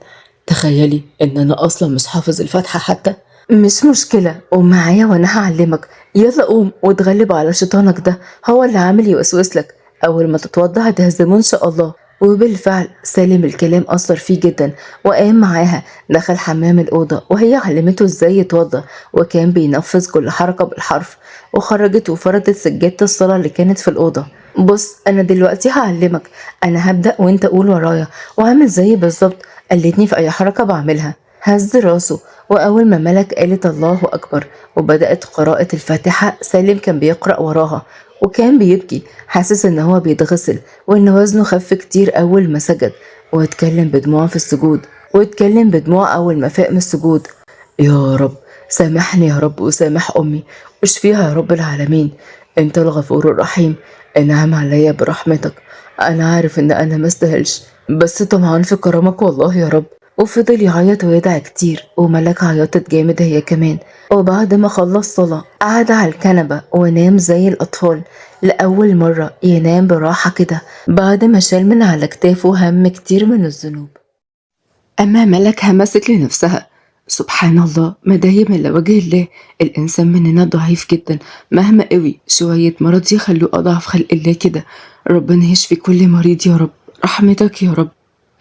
تخيلي ان انا اصلا مش حافظ الفاتحة حتى. مش مشكلة، قوم معايا وانا هعلمك، يلا قوم واتغلب على شيطانك ده، هو اللي عامل يوسوس لك، اول ما تتوضى هتهزمه ان شاء الله. وبالفعل سالم الكلام أثر فيه جدا، وقام معاها دخل حمام الأوضة وهي علمته ازاي يتوضى، وكان بينفذ كل حركة بالحرف، وخرجت وفردت سجادة الصلاة اللي كانت في الأوضة. بص أنا دلوقتي هعلمك، أنا هبدأ وأنت قول ورايا، وعامل زي بالظبط قلدني في أي حركة بعملها. هز راسه، وأول ما ملك قالت الله أكبر وبدأت قراءة الفاتحة، سالم كان بيقرأ وراها وكان بيبكي، حاسس إن هو بيتغسل وإن وزنه خف كتير أول ما سجد. واتكلم بدموع في السجود، واتكلم بدموع أول ما فاق من السجود: يا رب سامحني يا رب، وسامح أمي، واشفيها يا رب العالمين. أنت الغفور الرحيم، انعم عليا برحمتك. أنا عارف إن أنا مستاهلش، بس طمعان في كرمك والله يا رب. وفضل يعيط ويدعي كتير، وملاك عيطت جامد هي كمان. وبعد ما خلص صلاة قعد على الكنبة ونام زي الأطفال، لأول مرة ينام براحة كده بعد ما شال من على كتافه هم كتير من الذنوب. أما ملك همست لنفسها: سبحان الله، ما دايم إلا وجه الله. الإنسان مننا ضعيف جدا، مهما قوي شوية مرض يخلوه أضعف خلق الله كده. ربنا يشفي كل مريض يا رب، رحمتك يا رب.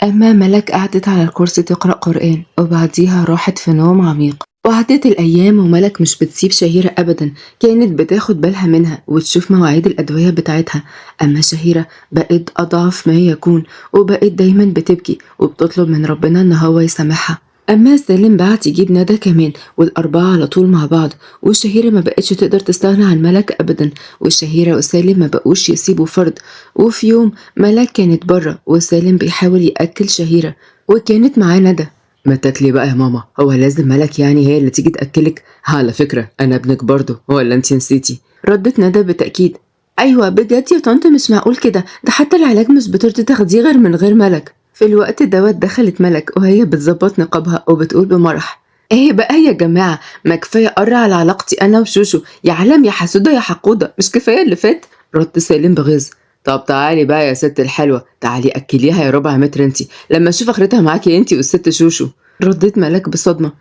أما ملك قعدت على الكرسي تقرأ قرآن، وبعديها راحت في نوم عميق. وعدت الأيام وملك مش بتسيب شهيرة أبدا، كانت بتاخد بالها منها وتشوف مواعيد الأدوية بتاعتها. أما شهيرة بقت أضعف ما يكون، وبقت دايما بتبكي وبتطلب من ربنا إن هو يسامحها. أما سالم بعت يجيب ندى كمان، والأربعة على طول مع بعض، والشهيرة ما بقتش تقدر تستغنى عن ملك أبدا، والشهيرة وسالم ما بقوش يسيبوا فرد. وفي يوم ملك كانت بره وسالم بيحاول يأكل شهيرة، وكانت معاه ندى. ما تاكلي بقى يا ماما، هو لازم ملك يعني هي اللي تيجي تأكلك؟ على فكرة أنا ابنك برضه، ولا أنتي نسيتي؟ ردت ندى بتأكيد. أيوة بجد يا طنط، مش معقول كده، ده حتى العلاج مش بترضي تاخديه غير من غير ملك. في الوقت دوت دخلت ملك وهي بتظبط نقابها وبتقول بمرح: ايه بقى يا جماعة، ما كفاية قرع على علاقتي أنا وشوشو، يا علم يا حسودة يا حقودة، مش كفاية اللي فات؟ رد سالم بغيظ. طب تعالي بقى يا ست الحلوة، تعالي أكليها يا ربع متر انتي، لما أشوف آخرتها معاكي انتي والست شوشو. ردت ملك بصدمة.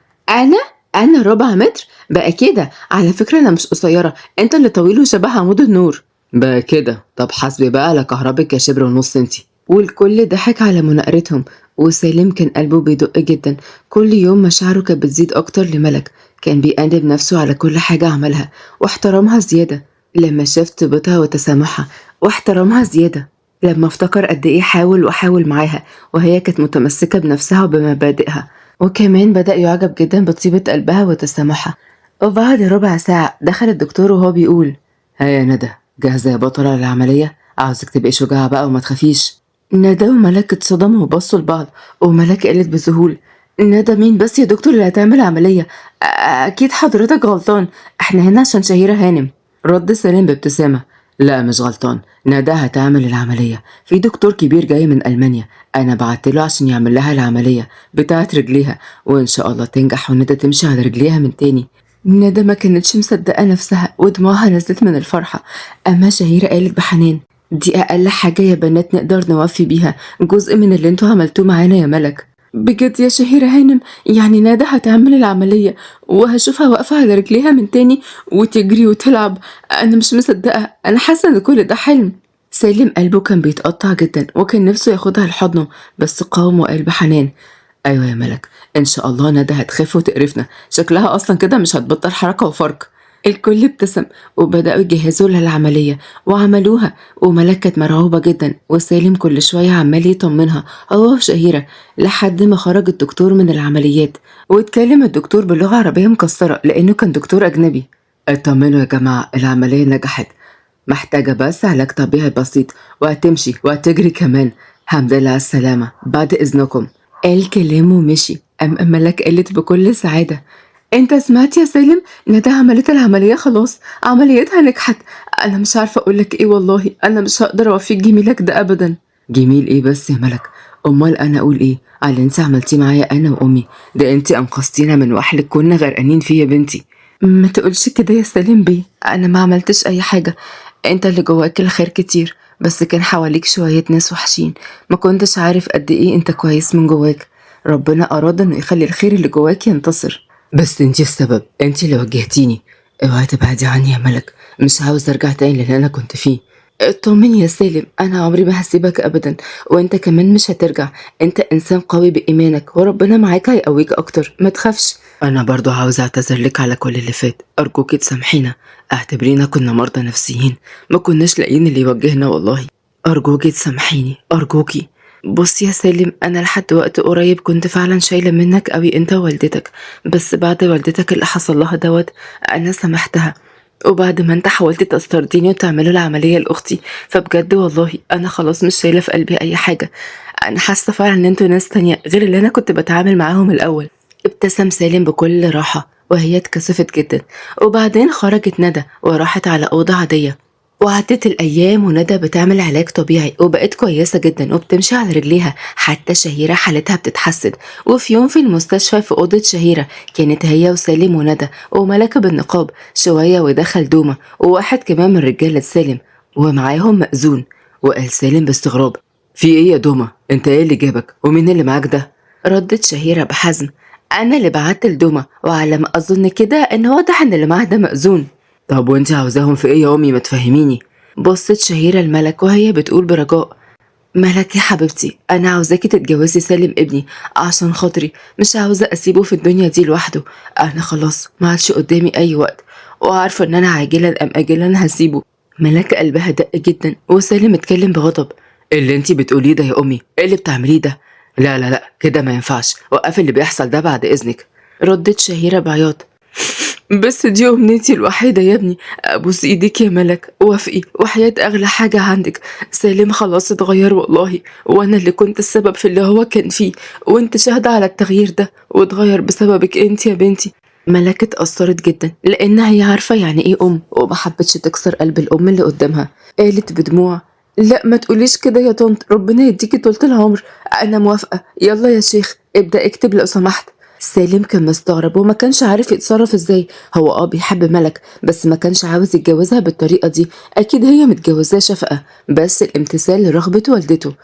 أنا ربع متر؟ بقى كده؟ على فكرة أنا مش قصيرة، أنت اللي طويل وشبه عمود النور. بقى كده؟ طب حاسبي بقى لكهربك يا شبر ونص انتي. والكل ضحك على مناقرتهم، وسالم كان قلبه بيدق جدا. كل يوم مشاعره كانت بتزيد أكتر لملك، كان بيأنب نفسه على كل حاجة عملها واحترمها زيادة لما شاف طيبتها وتسامحها، واحترمها زيادة لما افتكر قد ايه حاول وحاول معاها وهي كانت متمسكة بنفسها وبمبادئها. وكمان بدأ يعجب جدا بطيبة قلبها وتسامحها. وبعد ربع ساعة دخل الدكتور وهو بيقول: ها يا ندى، جاهزة يا بطلة للعملية؟ عاوزك تبقي شجاعة بقى وما تخافيش. ندى وملك اتصدموا وبصوا لبعض، وملك قالت بذهول: ندى مين بس يا دكتور اللي هتعمل عملية؟ أكيد حضرتك غلطان، احنا هنا عشان شهيرة هانم. رد سالم بابتسامة: لا مش غلطان، ندى هتعمل العملية، في دكتور كبير جاي من ألمانيا، أنا بعتله عشان يعمل لها العملية بتاعت رجليها، وإن شاء الله تنجح وندى تمشي على رجليها من تاني. ندى ما كانتش مصدقة نفسها ودموعها نزلت من الفرحة. أما شهيرة قالت بحنان: دي أقل حاجة يا بنات نقدر نوفي بيها جزء من اللي انتوا عملتوه معانا يا ملك. بجد يا شهيرة هانم، يعني ندى هتعمل العملية وهشوفها واقفة على رجليها من تاني وتجري وتلعب؟ أنا مش مصدقة، أنا حاسة إن كل ده حلم. سالم قلبه كان بيتقطع جدا وكان نفسه ياخدها لحضنه، بس قاوم وقال بحنان: أيوة يا ملك، إن شاء الله ندى هتخاف وتقرفنا، شكلها أصلا كده مش هتبطل حركة وفرق. الكل ابتسم وبدأوا يجهزوا لها العملية وعملوها، وملك كانت مرعوبة جدا، وسالم كل شوية عمال يطمنها هو وشهيرة لحد ما خرج الدكتور من العمليات. واتكلم الدكتور بلغة عربية مكسرة لأنه كان دكتور أجنبي: اطمنوا يا جماعة، العملية نجحت، محتاجة بس علاج طبيعي بسيط وهتمشي وهتجري كمان. الحمد لله على السلامة، بعد إذنكم. قال كلامه ومشي. أم ملك قالت بكل سعادة: انت سمعت يا سالم؟ ندى عملت العملية خلاص، عمليتها نجحت. انا مش عارفة اقولك ايه، والله انا مش هقدر اوفيك جميلك ده ابدا. جميل ايه بس يا ملك؟ امال انا اقول ايه على اللي انت عملتيه معايا انا وامي؟ ده انت انقذتينا من وحل كنا غرقانين فيه يا بنتي. ما تقولش كده يا سالم بيه، انا ما عملتش اي حاجة، انت اللي جواك الخير كتير، بس كان حواليك شوية ناس وحشين، ما كنتش عارف قد ايه انت كويس من جواك. ربنا اراد انه يخلي الخير اللي جواك ينتصر. بس انتي السبب، انتي اللي وجهتيني. اوعي تبعدي عني يا ملك، مش عاوز ارجع تاني للي انا كنت فيه. اطمني يا سالم، انا عمري ما هسيبك ابدا، وانت كمان مش هترجع، انت انسان قوي بايمانك وربنا معاك هيقويك اكتر، ما تخافش. انا برضو عاوز اعتذر لك على كل اللي فات، ارجوكي تسامحينا، اعتبرينا كنا مرضى نفسيين، ما كناش لاقيين اللي يوجهنا والله. ارجوكي تسامحيني ارجوكي. بص يا سالم، أنا لحد وقت قريب كنت فعلا شايلة منك أوي أنت ووالدتك، بس بعد والدتك اللي حصل لها دوت أنا سامحتها. وبعد ما أنت حاولت تسترضيني وتعمله العملية لأختي، فبجد والله أنا خلاص مش شايلة في قلبي أي حاجة. أنا حاسة فعلا إن انتوا ناس تانية غير اللي أنا كنت بتعامل معاهم الأول. ابتسم سالم بكل راحة وهي اتكسفت جدا، وبعدين خرجت ندى وراحت على أوضة عادية. وعدت الأيام وندى بتعمل علاج طبيعي وبقت كويسة جدا وبتمشي على رجليها، حتى شهيرة حالتها بتتحسن. وفي يوم في المستشفى في أوضة شهيرة كانت هي وسالم وندى وملك بالنقاب شوية، ودخل دومة وواحد كمان من رجالة سالم ومعاهم مأذون. وقال سالم باستغراب: في ايه يا دومة؟ انت ايه اللي جابك ومين اللي معاك ده؟ ردت شهيرة بحزم: أنا اللي بعت لدومة، وعلى ما أظن كده إن واضح إن اللي معاه ده مأذون. طب وانت عاوزاهم في ايه يا امي؟ ما تفهميني. بصت شهيرة الملك وهي بتقول برجاء: ملك يا حبيبتي، انا عاوزاكي تتجوزي سالم ابني عشان خاطري، مش عاوزة اسيبه في الدنيا دي لوحده. انا خلاص ما عادش قدامي اي وقت، وعارفة ان انا عاجلا ام اجلا هسيبه. ملك قلبها دق جدا وسالم اتكلم بغضب: اللي انتي بتقوليه ده يا امي؟ ايه اللي بتعمليه ده؟ لا لا لا، كده ما ينفعش، وقفي اللي بيحصل ده بعد اذنك. ردت شهيرة بعياط: بس دي أمنيتي الوحيدة يا ابني، أبوس إيديك يا ملك، وافقي وحياة أغلى حاجة عندك. سالم خلاص اتغير والله، وأنا اللي كنت السبب في اللي هو كان فيه، وأنت شاهدة على التغيير ده، واتغير بسببك أنت يا بنتي. ملك اتأثرت جدا لأنها هي عارفة يعني إيه أم، ومحبتش تكسر قلب الأم اللي قدامها. قالت بدموع: لا ما تقوليش كده يا طنط، ربنا يديكي طولة العمر. أنا موافقة، يلا يا شيخ ابدأ اكتب لو سمحت. سالم كان مستغرب وما كانش عارف يتصرف ازاي. هو بيحب ملك، بس ما كانش عاوز يتجوزها بالطريقة دي، اكيد هي متجوزاه شفقة، بس الامتثال لرغبة والدته.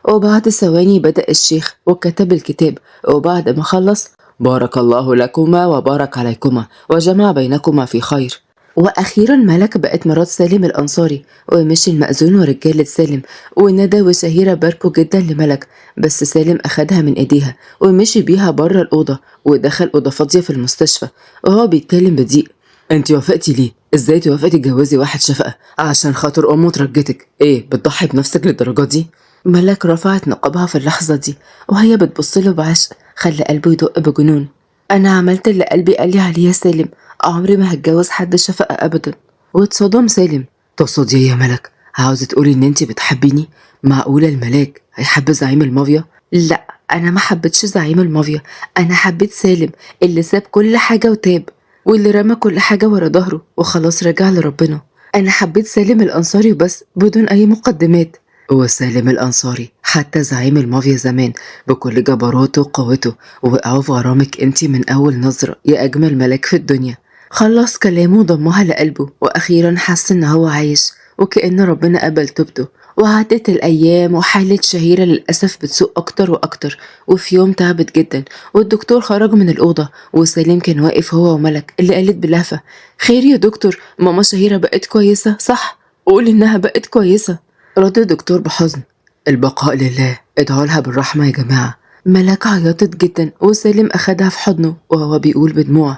وبعد ثواني بدأ الشيخ وكتب الكتاب، وبعد ما خلص: بارك الله لكما وبارك عليكما وجمع بينكما في خير. وأخيرا ملك بقت مرات سالم الأنصاري، ومشي المأذون ورجالة سالم وندى وشهيرة باركوا جدا لملك، بس سالم أخدها من إيديها ومشي بيها بره الأوضة ودخل أوضة فاضية في المستشفى وهو بيتكلم بضيق: انت وافقتي ليه؟ ازاي توافقي تتجوزي واحد شفقة عشان خاطر امه ترجتك؟ ايه بتضحي بنفسك للدرجة دي؟ ملك رفعت نقابها في اللحظة دي وهي بتبصله بعشق خلى قلبه يدق بجنون. أنا عملت اللي قلبي قالي عليه يا سالم، عمري ما هتجوز حد شفقة أبدا. واتصدم سالم: تقصدي ايه يا ملك؟ عاوزة تقولي إن انتي بتحبيني؟ معقولة الملاك هيحب زعيم المافيا؟ لا، أنا ما حبيتش زعيم المافيا، أنا حبيت سالم اللي ساب كل حاجة وتاب، واللي رمى كل حاجة ورا ظهره وخلاص رجع لربنا. أنا حبيت سالم الأنصاري وبس بدون أي مقدمات. وسالم الأنصاري حتى زعيم المافيا زمان بكل جبروته وقوته وقعوا في غرامك انتي من أول نظرة يا أجمل ملاك في الدنيا. خلص كلامه وضمها لقلبه وأخيرا حس إن هو عايش وكأن ربنا قبل توبته. وعدت الأيام وحالة شهيرة للأسف بتسوء أكتر وأكتر، وفي يوم تعبت جدا والدكتور خرج من الأوضة وسليم كان واقف هو وملك اللي قالت بلهفة: خير يا دكتور، ماما شهيرة بقت كويسة صح؟ قول إنها بقت كويسة. رد الدكتور بحزن: البقاء لله، ادعوا لها بالرحمة يا جماعة. ملك عيطت جدا وسالم أخدها في حضنه وهو بيقول بدموع: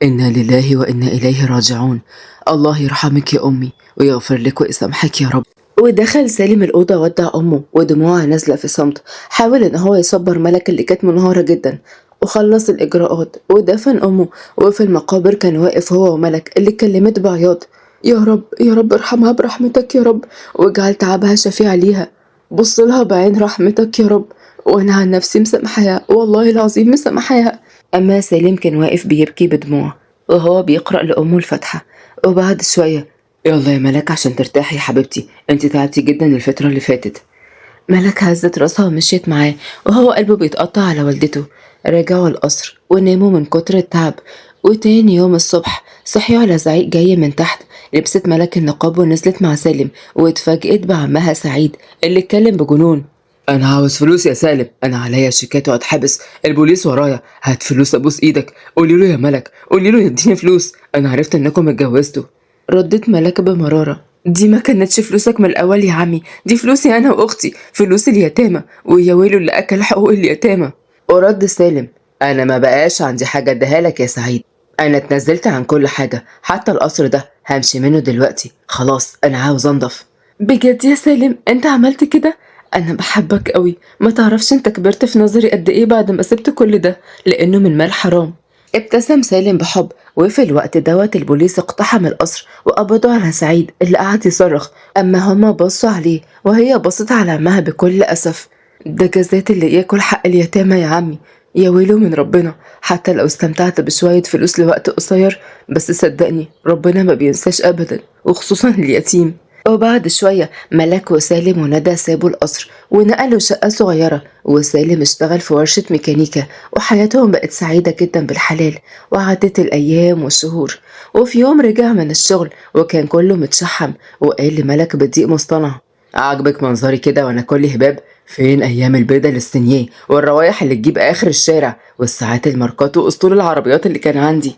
إنا لله وإنا إليه راجعون، الله يرحمك يا أمي ويغفر لك ويسامحك يا رب. ودخل سالم الأوضة ودع أمه ودموعها نازلة في صمت، حاول إن هو يصبر ملك اللي كانت منهارة جدا، وخلص الإجراءات ودفن أمه. وفي المقابر كان واقف هو وملك اللي اتكلمت بعياط: يا رب يا رب ارحمها برحمتك يا رب، واجعل تعبها شفيع ليها، بص لها بعين رحمتك يا رب، وأنا عن نفسي مسامحاها والله العظيم مسامحاها. أما سالم كان واقف بيبكي بدموع وهو بيقرأ لأمه الفاتحة. وبعد شوية: يلا يا ملك عشان ترتاحي يا حبيبتي، انت تعبتي جدا الفترة اللي فاتت. ملك هزت راسها ومشيت معاه وهو قلبه بيتقطع على والدته. رجعوا القصر وناموا من كتر التعب. وتاني يوم الصبح صحيوا على زعيق جاي من تحت. لبست ملك النقاب ونزلت مع سالم واتفاجئت بعمها سعيد اللي اتكلم بجنون: انا عاوز فلوس يا سالم، انا عليا شيكات وهتحبس، البوليس ورايا، هات فلوس ابوس ايدك، قولي له يا ملك، قولي له يديني فلوس، انا عرفت انكم اتجوزتوا. ردت ملك بمرارة: دي ما كانتش فلوسك من الأول يا عمي، دي فلوسي أنا وأختي، فلوس اليتامى، ويا ويله اللي أكل حقوق اليتامى. ورد سالم: أنا ما بقاش عندي حاجة أديها لك يا سعيد، أنا اتنزلت عن كل حاجة، حتى القصر ده همشي منه دلوقتي، خلاص أنا عاوز أنضف. بجد يا سالم أنت عملت كده؟ أنا بحبك قوي، ما تعرفش أنت كبرت في نظري قد إيه بعد ما سبت كل ده، لأنه من مال حرام. ابتسم سالم بحب، وفي الوقت دوت البوليس اقتحم القصر وقبضوا على سعيد اللي قعد يصرخ. أما هما بصوا عليه وهي بصت على عمها بكل أسف. ده جزات اللي ياكل حق اليتامى يا عمي، يا ويله من ربنا. حتى لو استمتعت بشوية فلوس لوقت قصير، بس صدقني ربنا ما بينساش أبدا، وخصوصا اليتيم. وبعد شوية ملك وسالم وندى سابوا القصر ونقلوا شقة صغيرة، وسالم اشتغل في ورشة ميكانيكا، وحياتهم بقت سعيدة جدا بالحلال. وعدت الأيام والشهور، وفي يوم رجع من الشغل وكان كله متشحم، وقال لملك بضيق مصطنع: عاجبك منظري كده وانا كل هباب؟ فين ايام البيضة الاستنيه والروايح اللي تجيب اخر الشارع والساعات الماركات واسطول العربيات اللي كان عندي؟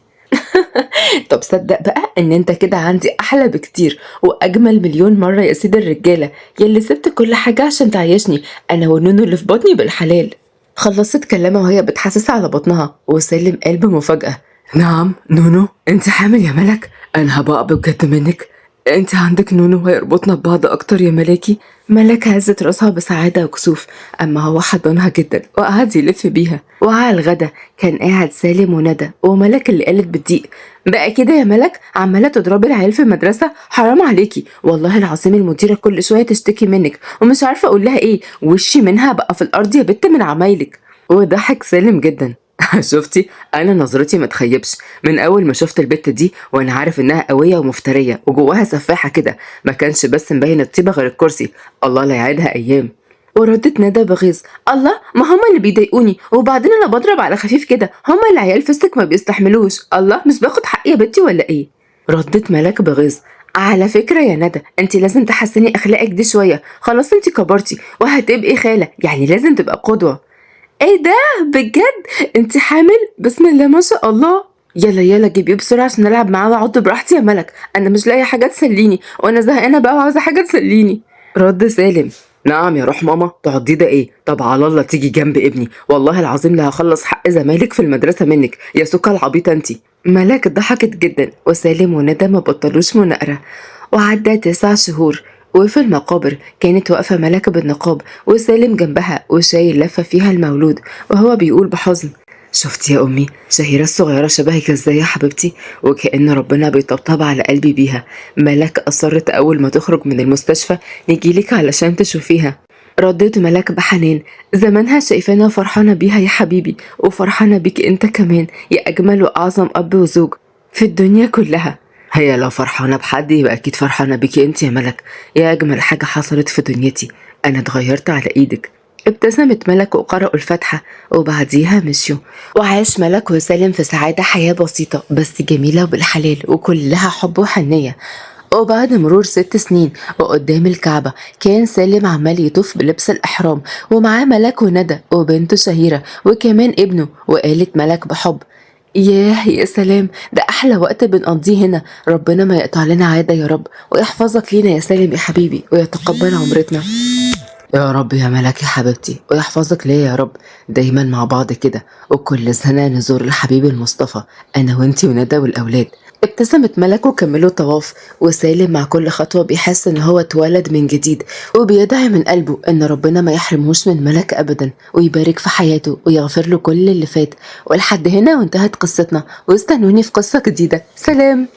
طب صدق بقى ان انت كده عندي احلى بكتير واجمل مليون مرة يا سيد الرجالة، يلي سبت كل حاجة عشان تعيشني انا والنونو اللي في بطني بالحلال. خلصت كلامها وهي بتحسس على بطنها، وسلم قال بمفاجأة: نعم نونو، انت حامل يا ملك؟ انا هبقى بجد منك. انت عندك نونو هيربطنا ببعض اكتر يا ملاكي. ملك هزت راسها بسعادة وكسوف، اما هو حضنها جدا وقعد يلف بيها. وعلى الغدا كان قاعد سالم وندى وملك اللي قالت بالضيق: بقى كده يا ملك عمالة تضربي العيال في المدرسة؟ حرام عليكي والله العظيم، المديرة كل شوية تشتكي منك ومش عارفة اقول لها ايه، وشي منها بقى في الارض يا بت من عمايلك. وضحك سالم جدا. شفتي، انا نظرتي ما تخيبش. من اول ما شفت البت دي وانا عارف انها قويه ومفتريه وجواها سفاحه كده، ما كانش بس مبين الطيبه غير الكرسي. الله لا يعيدها ايام. وردت ندى بغيظ: الله، ما هما اللي بيضايقوني، وبعدين انا بضرب على خفيف كده، هما العيال فستك ما بيستحملوش. الله، مش باخد حقي يا بنتي ولا ايه؟ ردت ملاك بغيظ: على فكرة يا ندى، انت لازم تحسني اخلاقك دي شوية، خلاص انت كبرتي وهتبقي خالة، يعني لازم تبقى قدوة. ايه ده؟ بجد؟ انت حامل؟ بسم الله ما شاء الله. يلا يلا جيبيه بسرعة عشان العب معاه واقعد براحتي يا ملك، انا مش لاقي حاجة تسليني وانا زهقانة بقى وعاوزة حاجة تسليني. رد سالم: نعم يا روح ماما، تقعدي ده ايه؟ طب على الله تيجي جنب ابني، والله العظيم لا هخلص حق زمايلك في المدرسة منك يا سكة العبيطة انتي. ملك ضحكت جدا، وسالم وندى ما بطلوش مناقرة. وعدى 9 شهور، وفي المقابر كانت واقفة ملك بالنقاب وسالم جنبها وشايل لفة فيها المولود، وهو بيقول بحزن: شفتي يا أمي شهيرة الصغيرة شبهك ازاي يا حبيبتي؟ وكأن ربنا بيطبطب على قلبي بيها. ملك أصرت أول ما تخرج من المستشفى نجيلك علشان تشوفيها. ردت ملك بحنان: زمانها شايفانا فرحانة بيها يا حبيبي، وفرحانة بيك انت كمان يا أجمل وأعظم أب وزوج في الدنيا كلها. هي لو فرحانة بحد يبقى أكيد فرحانة بيكي انت يا ملك، يا أجمل حاجة حصلت في دنيتي، أنا اتغيرت على إيدك. ابتسمت ملك وقرأوا الفاتحة، وبعديها مشيوا. وعاش ملك وسالم في سعادة حياة بسيطة بس جميلة وبالحلال وكلها حب وحنية. وبعد مرور 6 سنين وقدام الكعبة كان سالم عمال يطوف بلبس الإحرام، ومعاه ملك وندى وبنته شهيرة وكمان ابنه. وقالت ملك بحب: ياه يا سلام، ده أحلى وقت بنقضيه هنا، ربنا ما يقطع لنا عادة يا رب، ويحفظك لينا يا سالم يا حبيبي، ويتقبل عمرتنا. يا رب يا ملاك يا حبيبتي، ويحفظك ليا يا رب، دايما مع بعض كده، وكل سنة نزور الحبيب المصطفى أنا وانتي وندى والأولاد. ابتسمت ملك وكملوا طواف، وسالم مع كل خطوة بيحس إن هو اتولد من جديد، وبيدعي من قلبه إن ربنا ما يحرمهوش من ملك أبدا، ويبارك في حياته ويغفر له كل اللي فات. ولحد هنا وانتهت قصتنا، واستنوني في قصة جديدة. سلام.